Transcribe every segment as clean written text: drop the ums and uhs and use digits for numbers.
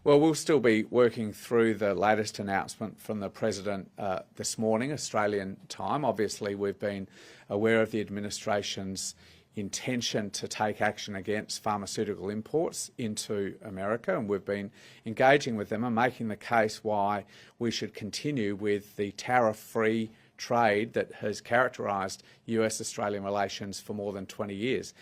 Well, we'll still be working through the latest announcement from the President this morning, Australian time. Obviously, we've been aware of the administration's intention to take action against pharmaceutical imports into America, and we've been engaging with them and making the case why we should continue with the tariff-free trade that has characterised US-Australian relations for more than 20 years.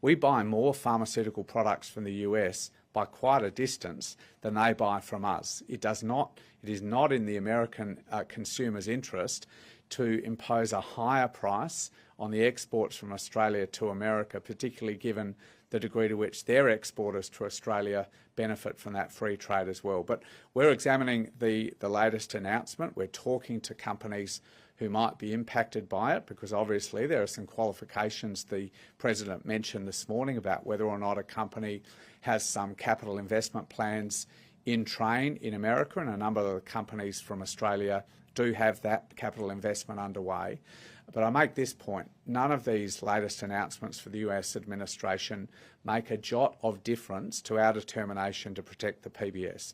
We buy more pharmaceutical products from the US by quite a distance than they buy from us. It is not in the American consumer's interest to impose a higher price on the exports from Australia to America, particularly given the degree to which their exporters to Australia benefit from that free trade as well. But we're examining the latest announcement. We're talking to companies who might be impacted by it, because obviously there are some qualifications the President mentioned this morning about whether or not a company has some capital investment plans in train in America, and a number of the companies from Australia do have that capital investment underway. But I make this point: none of these latest announcements for the US administration make a jot of difference to our determination to protect the PBS.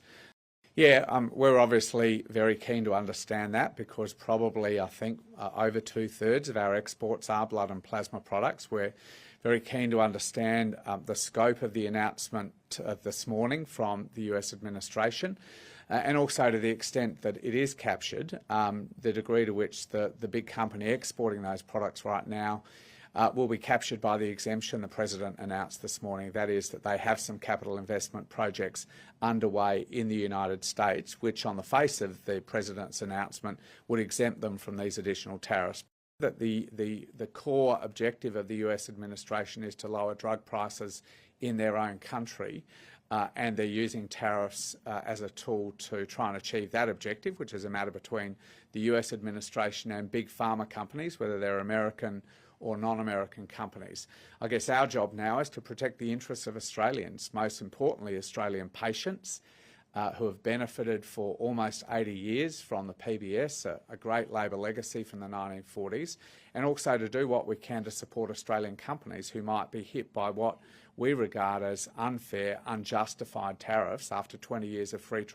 Yeah, we're obviously very keen to understand that, because probably, I think, over 2/3 of our exports are blood and plasma products. We're very keen to understand the scope of the announcement this morning from the US administration, and also to the extent that it is captured, the degree to which the big company exporting those products right now will be captured by the exemption the President announced this morning. That is, that they have some capital investment projects underway in the United States, which on the face of the President's announcement would exempt them from these additional tariffs. That the core objective of the US administration is to lower drug prices in their own country, and they're using tariffs as a tool to try and achieve that objective, which is a matter between the US administration and big pharma companies, whether they're American or non-American companies. I guess our job now is to protect the interests of Australians, most importantly Australian patients who have benefited for almost 80 years from the PBS, a great Labor legacy from the 1940s, and also to do what we can to support Australian companies who might be hit by what we regard as unfair, unjustified tariffs after 20 years of free trade.